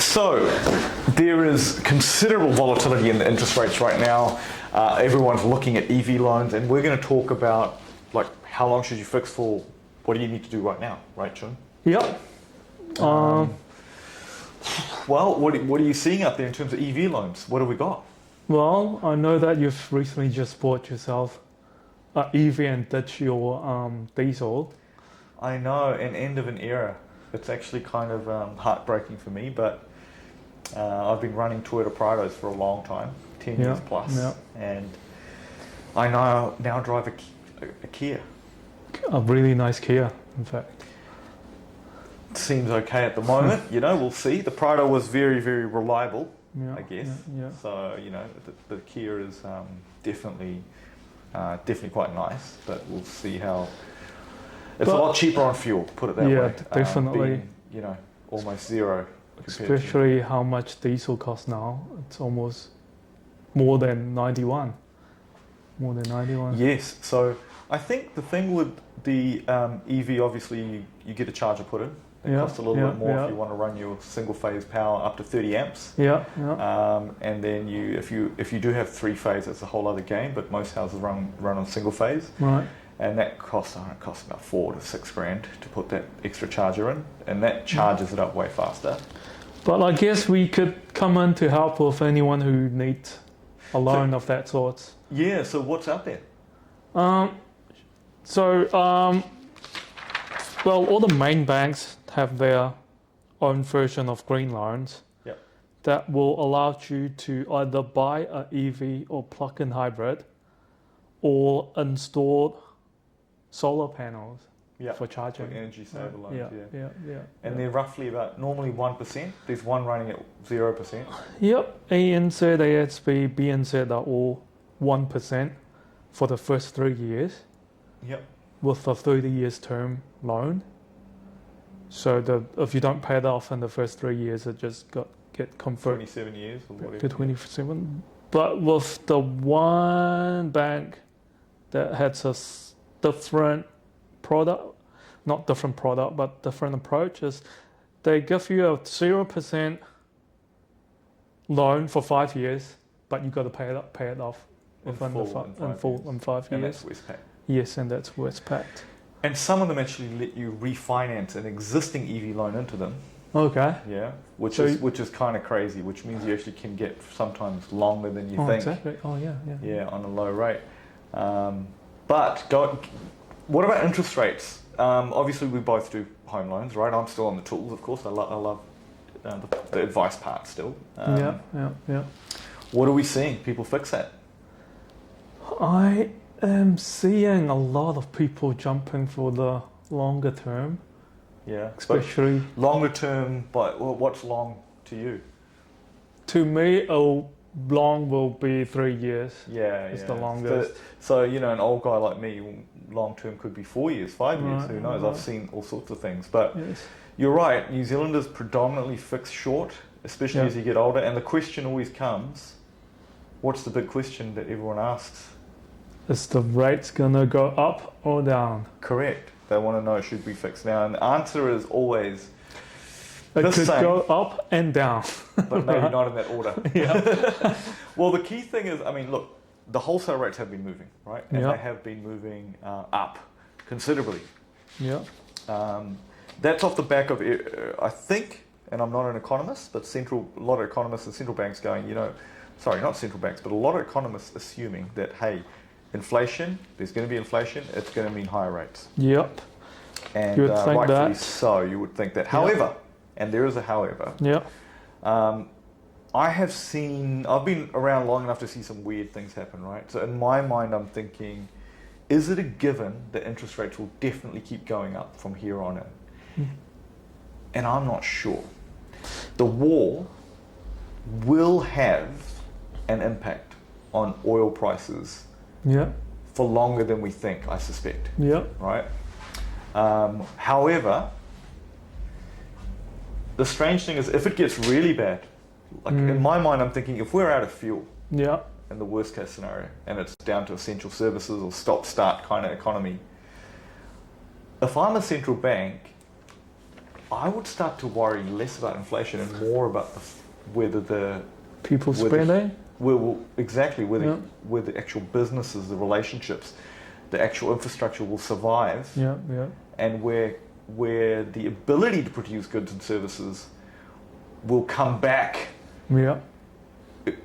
So there is considerable volatility in the interest rates right now. Everyone's looking at EV loans, and we're going to talk about like how long should you fix for. What do you need to do right now, right, John? Yep. Well, what are you seeing out there in terms of EV loans? What have we got? Well, I know that you've recently just bought yourself an EV and ditched your diesel. I know, an end of an era. It's actually kind of heartbreaking for me, but I've been running Toyota Prados for a long time, 10 years plus, and I now drive a Kia. A really nice Kia, in fact. Seems okay at the moment, we'll see. The Prado was very, very reliable, I guess. Yeah. So, the Kia is definitely quite nice, but we'll see how... It's a lot cheaper on fuel, put it that way. Yeah, definitely. Being, almost zero. Especially how much diesel costs now. It's almost more than 91. More than 91. Yes, so I think the thing with the EV, obviously you get a charger put in. It costs a little bit more if you want to run your single phase power up to 30 amps. And then if you do have three phase, it's a whole other game, but most houses run on single phase. Right. And that costs about $4 to $6,000 to put that extra charger in, and that charges it up way faster. But I guess we could come in to help with anyone who needs a loan of that sort. Yeah, so what's out there? Well, all the main banks have their own version of green loans that will allow you to either buy an EV or plug-in hybrid or install solar panels for charging. Like energy saver loans, And Yeah. they're roughly about normally 1%. There's one running at 0%. Yep, ANZ, ASB, BNZ are all 1% for the first 3 years. Yep. With a 30 years term loan. So if you don't pay it off in the first 3 years, it just get converted 27 years or whatever. to 27. But with the one bank that has a different product, not different product, but different approaches, they give you a 0% loan for 5 years, but you got to pay it off in 5 years. And that's Westpac. Yes, and that's Westpac. And some of them actually let you refinance an existing EV loan into them. Okay. Yeah, which is kind of crazy, which means you actually can get sometimes longer than you think. Exactly. Oh, yeah. Yeah, on a low rate. What about interest rates? Obviously, we both do home loans, right? I'm still on the tools, of course. I love the advice part still. Yeah. What are we seeing people fix at? I am seeing a lot of people jumping for the longer term. Yeah, especially longer term. But what's long to you? To me, long will be 3 years. It's the longest. So an old guy like me, long term could be 4 years, 5 years. Right, Who knows? right. I've seen all sorts of things. But you're right. New Zealanders predominantly fix short, especially as you get older. And the question always comes: what's the big question that everyone asks? Is the rates gonna go up or down? Correct. They want to know, should we fix now? And the answer is always it could go up and down, but maybe not in that order. Well, the key thing is, look, the wholesale rates have been moving, right? And they have been moving up considerably. That's off the back of, I think, and I'm not an economist, but a lot of economists and central banks going, sorry, not central banks, but a lot of economists assuming that, hey, inflation, there's going to be inflation, it's going to mean higher rates. Yep. And rightfully so, you would think that. However, and there is a however, I've been around long enough to see some weird things happen, right? So in my mind, I'm thinking, is it a given that interest rates will definitely keep going up from here on in? And I'm not sure. The war will have an impact on oil prices for longer than we think, I suspect. Right? However, the strange thing is, if it gets really bad, in my mind, I'm thinking, if we're out of fuel, in the worst case scenario, and it's down to essential services or stop-start kind of economy, if I'm a central bank, I would start to worry less about inflation and more about whether the People whether- spending. exactly whether Yeah. whether the actual businesses, the relationships, the actual infrastructure will survive, Yeah, yeah. and where the ability to produce goods and services will come back. Yeah.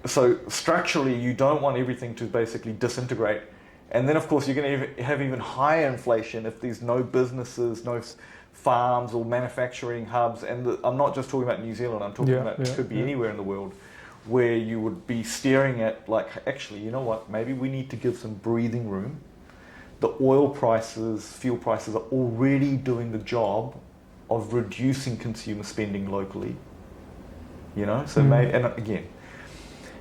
So structurally, you don't want everything to basically disintegrate. And then, of course, you're going to have even higher inflation if there's no businesses, no farms or manufacturing hubs. And I'm not just talking about New Zealand, I'm talking about it could be anywhere in the world, where you would be staring at, like, actually, you know what, maybe we need to give some breathing room. The oil prices, fuel prices are already doing the job of reducing consumer spending locally. You know, so maybe, and again,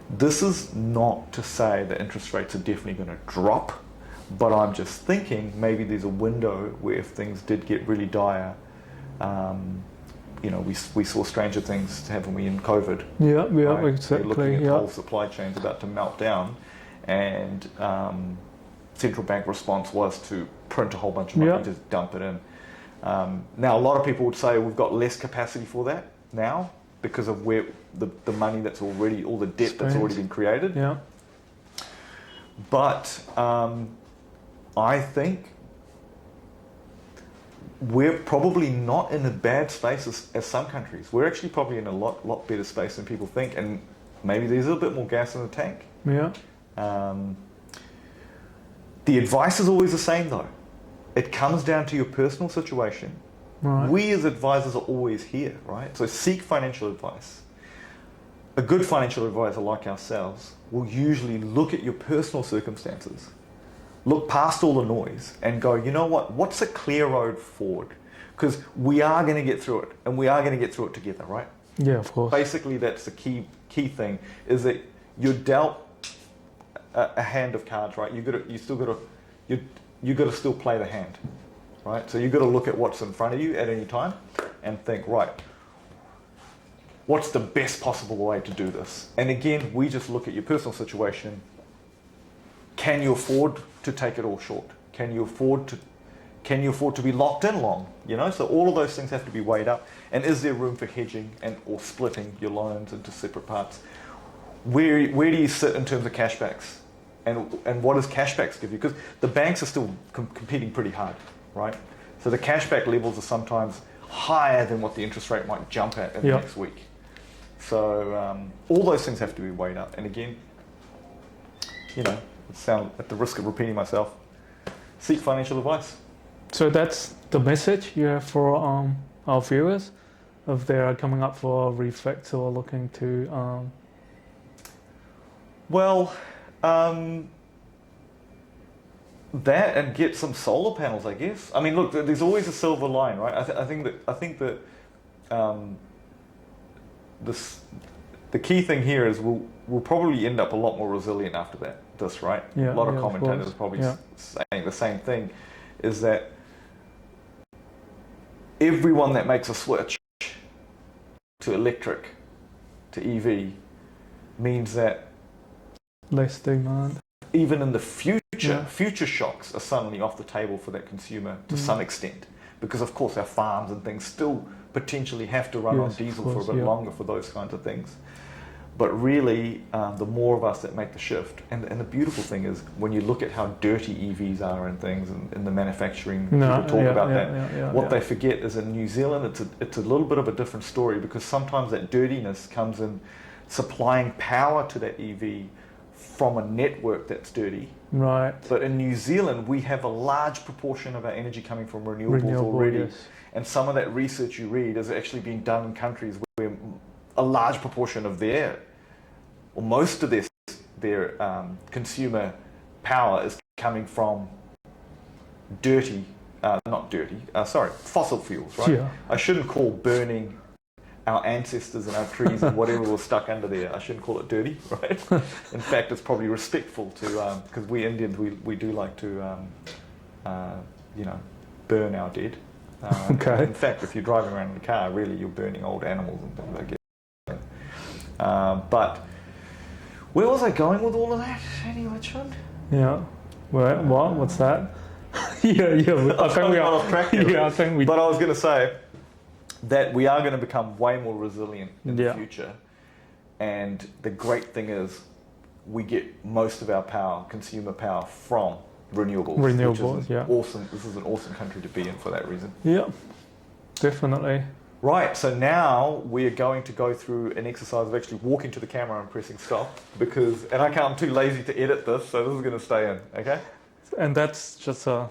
this is not to say that interest rates are definitely going to drop, but I'm just thinking maybe there's a window where if things did get really dire, you know, we saw stranger things, haven't we, in COVID? Yeah, yeah, Right? We're exactly. looking at Yeah. whole supply chains about to melt down, and central bank response was to print a whole bunch of money, Yeah. just dump it in. Now, a lot of people would say we've got less capacity for that now because of where the money that's already, all the debt that's Spent. already been created. Yeah. But I think we're probably not in a bad space as some countries. We're actually probably in a lot better space than people think, and maybe there's a little bit more gas in the tank. Yeah. The advice is always the same, though. It comes down to your personal situation. Right. We as advisors are always here, right? So seek financial advice. A good financial advisor like ourselves will usually look at your personal circumstances, look past all the noise and go, you know what, what's a clear road forward? Because we are going to get through it, and we are going to get through it together, right? Yeah, of course. Basically, that's the key thing, is that you're dealt a hand of cards, right? You got to still play the hand, right? So you got to look at what's in front of you at any time and think, right, what's the best possible way to do this? And again, we just look at your personal situation. Can you afford to take it all short? Can you afford to be locked in long? You know, so all of those things have to be weighed up. And is there room for hedging or splitting your loans into separate parts? Where do you sit in terms of cashbacks? And what does cashbacks give you? Because the banks are still competing pretty hard, right? So the cashback levels are sometimes higher than what the interest rate might jump at in the next week. So all those things have to be weighed up. And again, you know, at the risk of repeating myself, seek financial advice. So that's the message you have for our viewers, if they are coming up for a reflect or looking to. Well, that and get some solar panels, I guess. I mean, look, there's always a silver line, right? I think that the kay thing here is we'll probably end up a lot more resilient after this, right? Yeah, a lot of yeah, commentators of probably yeah. saying the same thing, is that everyone that makes a switch to electric, to EV, means that Less demand. even in the future, future shocks are suddenly off the table for that consumer to some extent, because of course our farms and things still potentially have to run on diesel for a bit longer for those kinds of things. But really, the more of us that make the shift, and the beautiful thing is when you look at how dirty EVs are and things, and in the manufacturing, people talk about that. What they forget is in New Zealand, it's a little bit of a different story, because sometimes that dirtiness comes in supplying power to that EV from a network that's dirty. Right. But in New Zealand, we have a large proportion of our energy coming from renewables already. Yes. And some of that research you read is actually being done in countries where a large proportion of or most of their consumer power is coming from fossil fuels, right? Yeah. I shouldn't call burning our ancestors and our trees and whatever was stuck under there, I shouldn't call it dirty, right? In fact, it's probably respectful to, because we Indians, we do like to, burn our dead. Okay. In fact, if you're driving around in a car, really you're burning old animals and things like that. But where was I going with all of that, Annie Richmond? Yeah. What's that? yeah. I think we are. off track here. Yeah, I think we. But I was going to say, that we are going to become way more resilient in the Yeah. future. And the great thing is we get most of our power, consumer power, from renewables. Renewables, which is yeah. Awesome. This is an awesome country to be in for that reason. Yeah, definitely. Right, so now we're going to go through an exercise of actually walking to the camera and pressing stop I'm too lazy to edit this, so this is going to stay in, okay? And that's just a